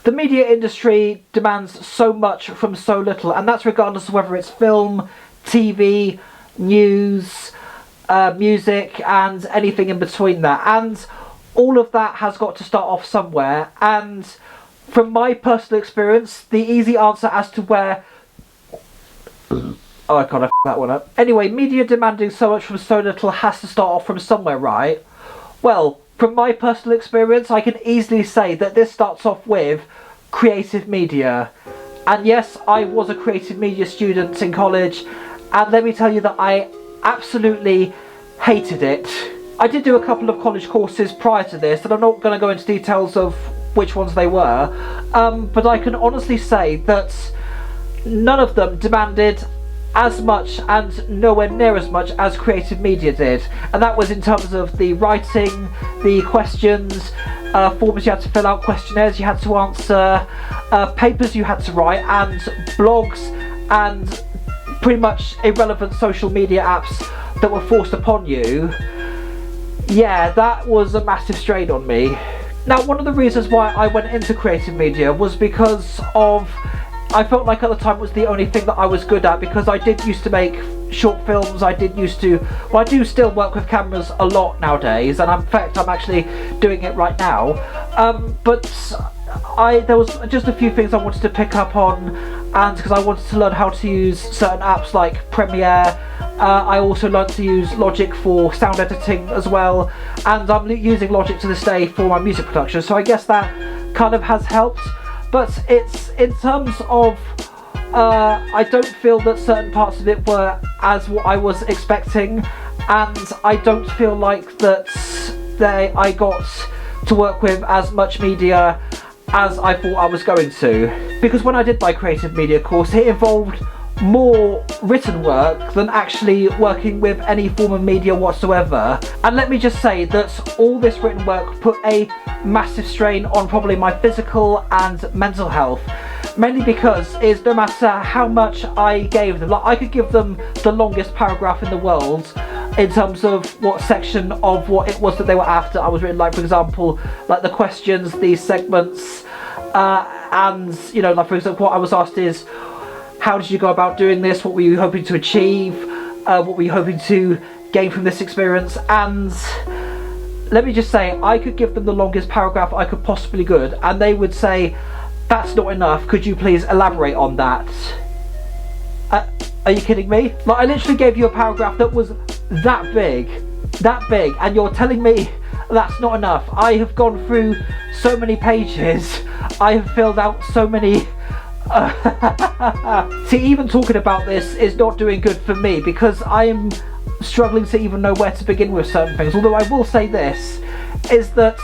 the media industry demands so much from so little, and that's regardless of whether it's film, TV, news, music, and anything in between that. And all of that has got to start off somewhere, and from my personal experience, the easy answer as to where... Oh god, I f***ed that one up. Anyway, media demanding so much from so little has to start off from somewhere, right? Well, from my personal experience, I can easily say that this starts off with creative media. And yes, I was a creative media student in college, and let me tell you that I absolutely hated it. I did do a couple of college courses prior to this, and I'm not going to go into details of which ones they were, but I can honestly say that none of them demanded as much and nowhere near as much as creative media did, and that was in terms of the writing, the questions, forms you had to fill out, questionnaires you had to answer, papers you had to write, and blogs, and pretty much irrelevant social media apps that were forced upon you. Yeah, that was a massive strain on me. Now, one of the reasons why I went into creative media was because of, I felt like at the time it was the only thing that I was good at, because I did used to make short films, I do still work with cameras a lot nowadays, and in fact I'm actually doing it right now, but there was just a few things I wanted to pick up on, and because I wanted to learn how to use certain apps like Premiere. I also learned to use Logic for sound editing as well, and I'm using Logic to this day for my music production, so I guess that kind of has helped. But it's in terms of, I don't feel that certain parts of it were as what I was expecting, and I don't feel like that I got to work with as much media as I thought I was going to. Because when I did my creative media course, it involved more written work than actually working with any form of media whatsoever. And let me just say that all this written work put a massive strain on probably my physical and mental health, mainly because it's no matter how much I gave them, like I could give them the longest paragraph in the world in terms of what section of what it was that they were after I was written, like for example, like the questions, these segments, and you know, like for example, what I was asked is, how did you go about doing this? What were you hoping to achieve? What were you hoping to gain from this experience? And let me just say, I could give them the longest paragraph I could possibly could, and they would say, that's not enough, could you please elaborate on that? Are you kidding me? Like, I literally gave you a paragraph that was that big, and you're telling me that's not enough. I have gone through so many pages, I have filled out so many... See, even talking about this is not doing good for me, because I am struggling to even know where to begin with certain things. Although I will say this, is that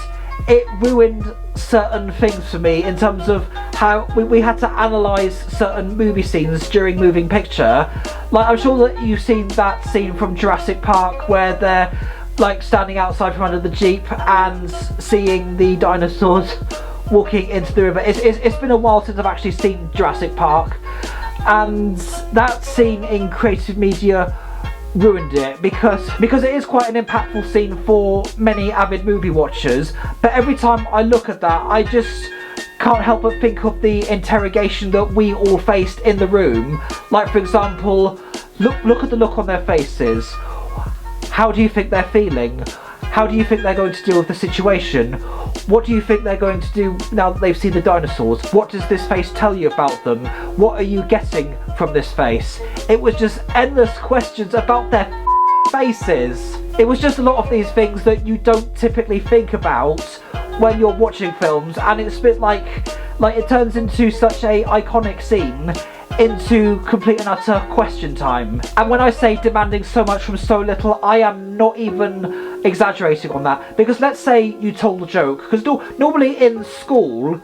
it ruined certain things for me in terms of how we had to analyse certain movie scenes during moving picture. Like, I'm sure that you've seen that scene from Jurassic Park where they're like standing outside from under the Jeep and seeing the dinosaurs walking into the river. It's been a while since I've actually seen Jurassic Park, and that scene in creative media ruined it, because it is quite an impactful scene for many avid movie watchers, but every time I look at that, I just can't help but think of the interrogation that we all faced in the room. Like for example, look at the look on their faces. How do you think they're feeling? How do you think they're going to deal with the situation? What do you think they're going to do now that they've seen the dinosaurs? What does this face tell you about them? What are you getting from this face? It was just endless questions about their faces. It was just a lot of these things that you don't typically think about when you're watching films, and it's a bit like it turns into such a iconic scene into complete and utter question time. And when I say demanding so much from so little, I am not even exaggerating on that, because let's say you told a joke, because normally in school,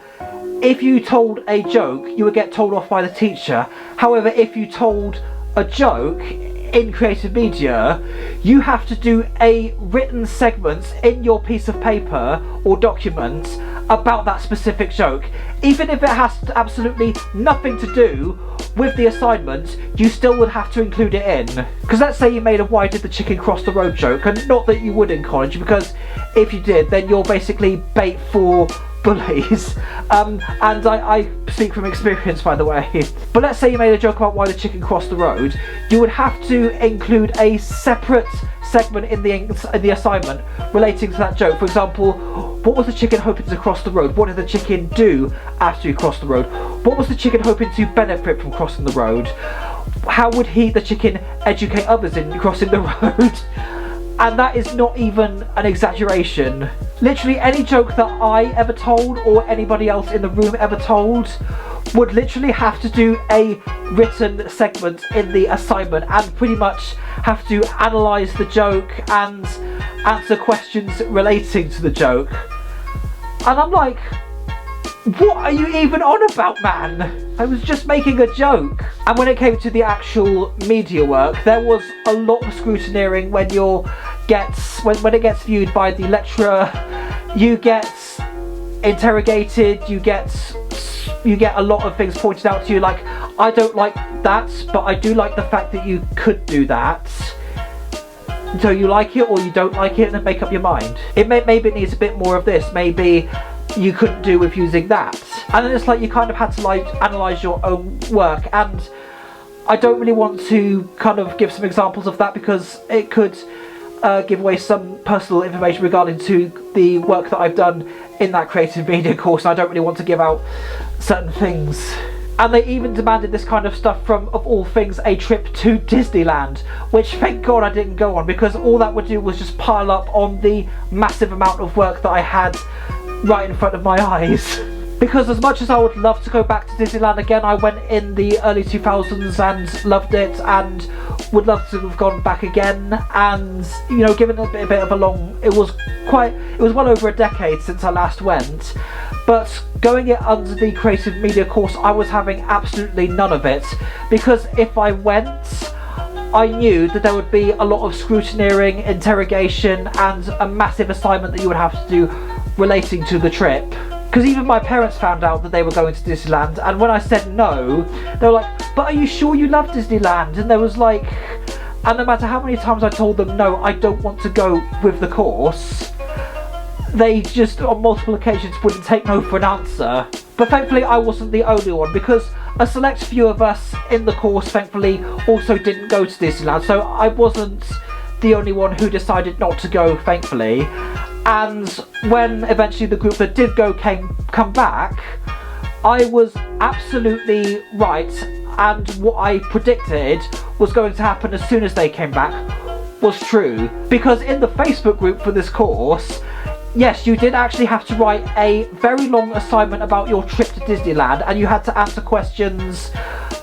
if you told a joke, you would get told off by the teacher. However, if you told a joke in creative media, you have to do a written segment in your piece of paper or document about that specific joke. Even if it has absolutely nothing to do with the assignment, you still would have to include it in. Because let's say you made a why did the chicken cross the road joke, and not that you would in college, because if you did, then you're basically bait for bullies, and I speak from experience, by the way. But let's say you made a joke about why the chicken crossed the road, you would have to include a separate segment in the assignment relating to that joke. For example, what was the chicken hoping to cross the road? What did the chicken do after he crossed the road? What was the chicken hoping to benefit from crossing the road? How would the chicken educate others in crossing the road? And that is not even an exaggeration. Literally any joke that I ever told or anybody else in the room ever told would literally have to do a written segment in the assignment and pretty much have to analyse the joke and answer questions relating to the joke. And I'm like, what are you even on about, man? I was just making a joke. And when it came to the actual media work, there was a lot of scrutineering when it gets viewed by the lecturer. You get interrogated, you get a lot of things pointed out to you, like, I don't like that, but I do like the fact that you could do that. So you like it or you don't like it, and then make up your mind. Maybe it needs a bit more of this, maybe you couldn't do with using that. And then it's like you kind of had to like analyse your own work, and I don't really want to kind of give some examples of that because it could give away some personal information regarding to the work that I've done in that creative media course, and I don't really want to give out certain things. And they even demanded this kind of stuff from, of all things, a trip to Disneyland, which thank God I didn't go on, because all that would do was just pile up on the massive amount of work that I had right in front of my eyes. Because as much as I would love to go back to Disneyland again, I went in the early 2000s and loved it, and would love to have gone back again. And you know, given a bit of a long, it was well over a decade since I last went. But going it under the creative media course, I was having absolutely none of it, because if I went, I knew that there would be a lot of scrutineering, interrogation, and a massive assignment that you would have to do relating to the trip. Because even my parents found out that they were going to Disneyland, and when I said no, they were like, but are you sure you love Disneyland? And there was like, and no matter how many times I told them no, I don't want to go with the course, they just on multiple occasions wouldn't take no for an answer. But thankfully I wasn't the only one, because a select few of us in the course thankfully also didn't go to Disneyland, so I wasn't the only one who decided not to go, thankfully. And when eventually the group that did go come back, I was absolutely right, and what I predicted was going to happen as soon as they came back was true. Because in the Facebook group for this course, yes, you did actually have to write a very long assignment about your trip to Disneyland, and you had to answer questions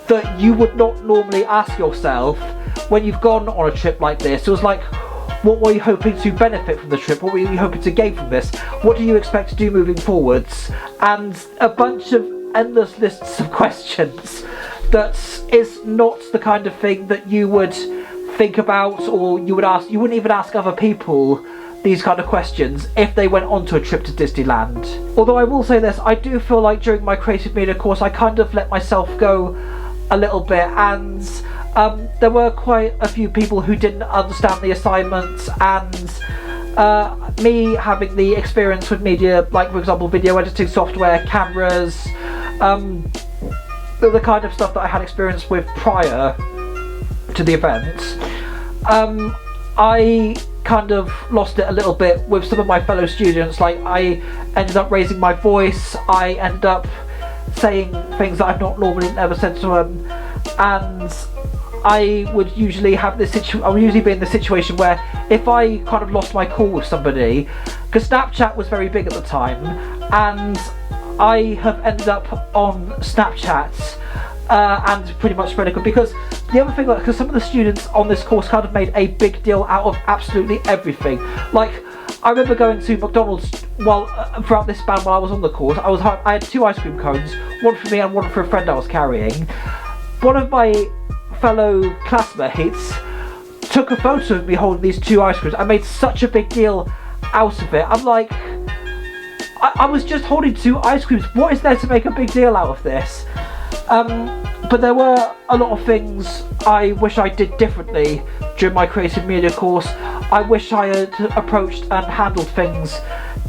that you would not normally ask yourself when you've gone on a trip like this. It was like, what were you hoping to benefit from the trip? What were you hoping to gain from this? What do you expect to do moving forwards? And a bunch of endless lists of questions that is not the kind of thing that you would think about, or you would ask. You wouldn't even ask other people these kind of questions if they went on to a trip to Disneyland. Although I will say this, I do feel like during my creative media course I kind of let myself go a little bit, and there were quite a few people who didn't understand the assignments, and me having the experience with media, like for example video editing software, cameras, the kind of stuff that I had experience with prior to the event, I kind of lost it a little bit with some of my fellow students. Like, I ended up raising my voice, I ended up saying things that I've not normally ever said to them, and I would usually have this I would usually be in the situation where if I kind of lost my cool with somebody, because Snapchat was very big at the time, and I have ended up on Snapchat and pretty much spread it, because the other thing, because some of the students on this course kind of made a big deal out of absolutely everything. Like, I remember going to McDonald's throughout this span while I was on the course. I had 2 ice cream cones, one for me and one for a friend I was carrying. One of my fellow classmates took a photo of me holding these 2 ice creams. I made such a big deal out of it. I'm like, I was just holding 2 ice creams. What is there to make a big deal out of this? But there were a lot of things I wish I did differently during my creative media course. I wish I had approached and handled things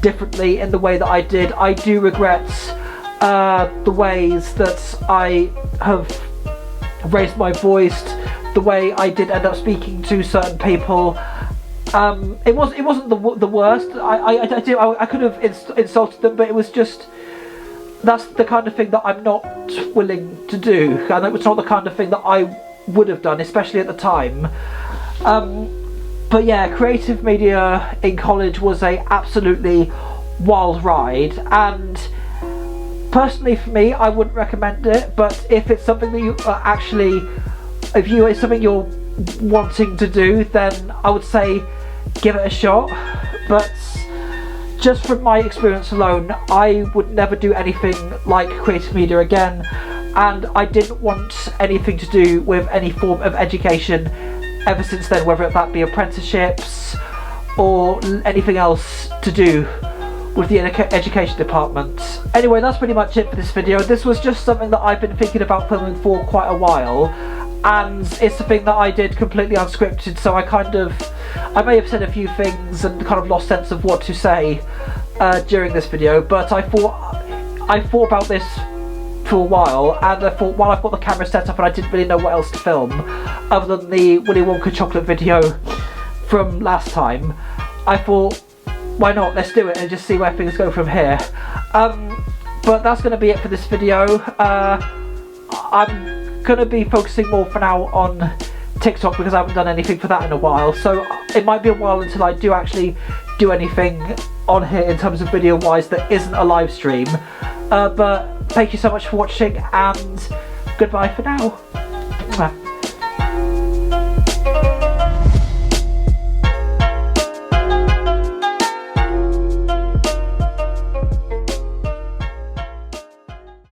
differently in the way that I did. I do regret the ways that I have raised my voice, the way I did end up speaking to certain people. It wasn't the worst. I could have insulted them, but it was just, that's the kind of thing that I'm not willing to do, and it was not the kind of thing that I would have done, especially at the time. But yeah, creative media in college was a absolutely wild ride, and personally for me, I wouldn't recommend it. But if it's something that you are actually, it's something you're wanting to do, then I would say give it a shot. But just from my experience alone, I would never do anything like creative media again, and I didn't want anything to do with any form of education ever since then, whether that be apprenticeships or anything else to do with the education department. Anyway, that's pretty much it for this video. This was just something that I've been thinking about filming for quite a while, and it's a thing that I did completely unscripted, so I may have said a few things and kind of lost sense of what to say during this video, but I thought about this for a while, and I thought, while I've got the camera set up and I didn't really know what else to film other than the Willy Wonka chocolate video from last time, I thought, why not, let's do it and just see where things go from here. But that's going to be it for this video. I'm going to be focusing more for now on TikTok because I haven't done anything for that in a while, so it might be a while until I do actually do anything on here in terms of video wise that isn't a live stream. But thank you so much for watching, and goodbye for now.